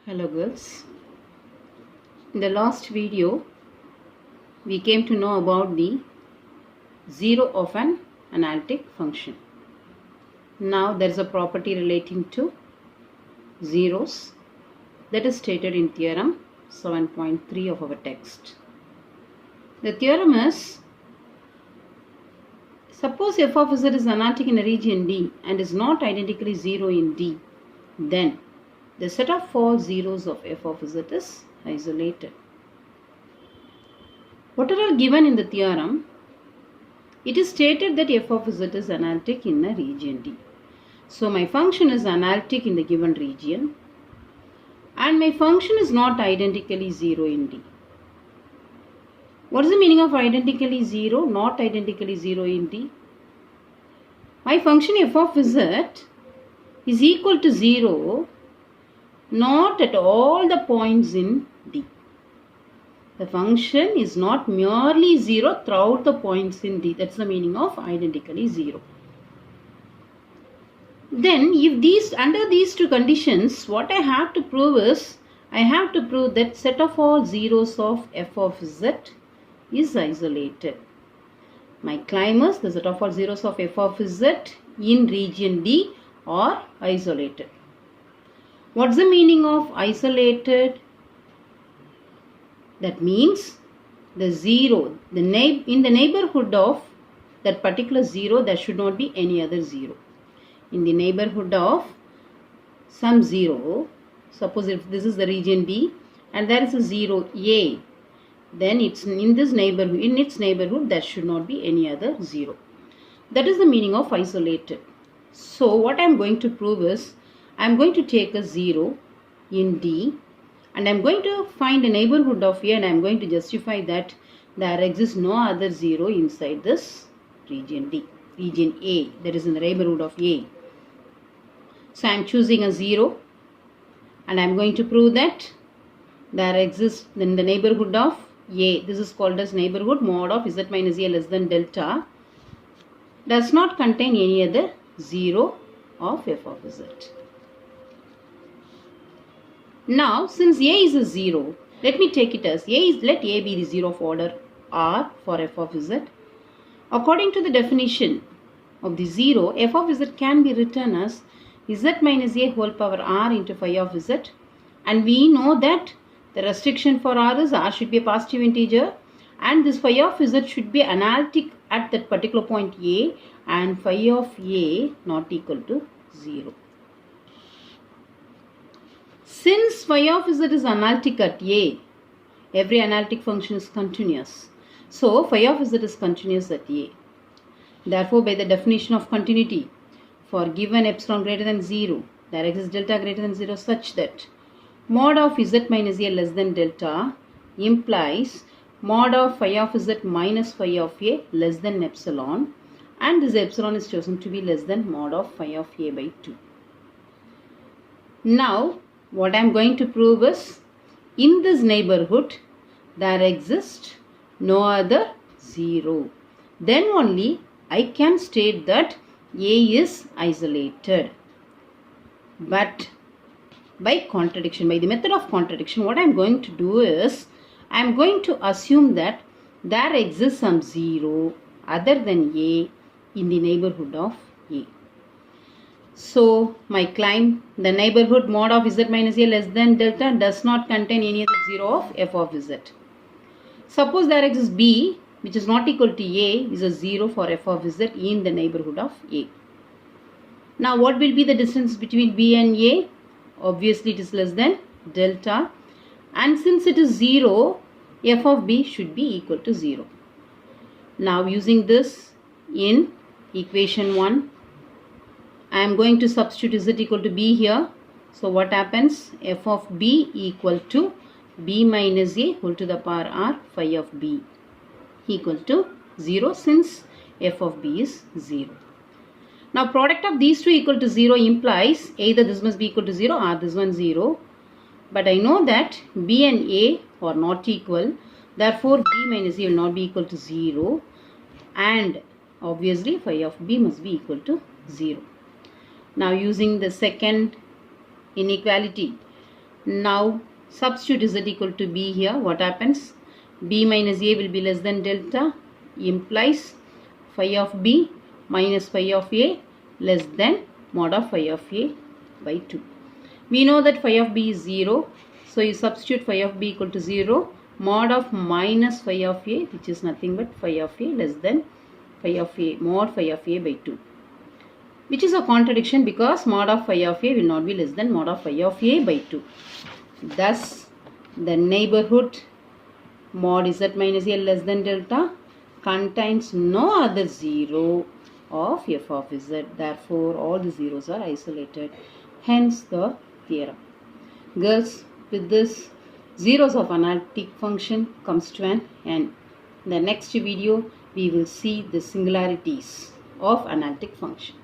Hello girls. In the last video we came to know about the zero of an analytic function. Now there is a property relating to zeros that is stated in theorem 7.3 of our text. The theorem is, suppose f of z is analytic in a region D and is not identically 0 in D, then the set of all zeros of f of z is isolated. What are all given in the theorem? It is stated that f of z is analytic in a region D. So my function is analytic in the given region and my function is not identically 0 in D. What is the meaning of identically 0, not identically 0 in D? My function f of z is equal to 0 not at all the points in D. The function is not merely 0 throughout the points in D. That's the meaning of identically 0. Then if under these two conditions, what I have to prove is, I have to prove that set of all zeros of f of z is isolated. My claim is the set of all zeros of f of z in region D are isolated. What's the meaning of isolated? That means the zero, in the neighborhood of that particular zero, there should not be any other zero. In the neighborhood of some zero, suppose if this is the region D and there is a zero A, then it's in its neighborhood there should not be any other zero. That is the meaning of isolated. So what I am going to prove is, I am going to take a 0 in D and I am going to find a neighborhood of A and I am going to justify that there exists no other 0 inside this region D, region A, that is in the neighborhood of A. So I am choosing a 0 and I am going to prove that there exists in the neighborhood of A, this is called as neighborhood mod of z minus A less than delta, does not contain any other 0 of f of z. Now, since A is a 0, let me take it as let A be the 0 of order R for f of z. According to the definition of the 0, f of z can be written as z minus A whole power R into phi of z. And we know that the restriction for R is R should be a positive integer and this phi of z should be analytic at that particular point A and phi of A not equal to 0. Since phi of z is analytic at A, every analytic function is continuous. So phi of z is continuous at A. Therefore, by the definition of continuity, for given epsilon greater than 0, there exists delta greater than 0 such that mod of z minus A less than delta implies mod of phi of z minus phi of A less than epsilon, and this epsilon is chosen to be less than mod of phi of A by 2. Now, what I am going to prove is, in this neighborhood there exists no other 0. Then only I can state that A is isolated. But by contradiction, by the method of contradiction, what I am going to do is, I am going to assume that there exists some 0 other than A in the neighborhood of A. So my claim, the neighborhood mod of z minus A less than delta does not contain any other 0 of f of z. Suppose there exists B which is not equal to A is a 0 for f of z in the neighborhood of A. Now what will be the distance between B and A? Obviously it is less than delta, and since it is 0, f of B should be equal to 0. Now using this in equation 1, I am going to substitute z equal to B here. So what happens? F of B equal to B minus A whole to the power R phi of B equal to 0 since f of B is 0. Now product of these two equal to 0 implies either this must be equal to 0 or this one 0. But I know that B and A are not equal. Therefore B minus A will not be equal to 0. And obviously phi of B must be equal to 0. Now using the second inequality, Now substitute z equal to b here. What happens? B minus a will be less than delta, implies phi of b minus phi of a less than mod of phi of a by 2. We know that phi of b is 0. So you substitute phi of b equal to 0. Mod of minus phi of a, which is nothing but phi of a less than phi of a, mod phi of a by 2. Which is a contradiction because mod of phi of a will not be less than mod of phi of a by 2. Thus, the neighborhood mod z minus a less than delta contains no other 0 of f of z. Therefore, all the zeros are isolated. Hence the theorem. Girls, with this, zeros of analytic function comes to an end. In the next video, we will see the singularities of analytic function.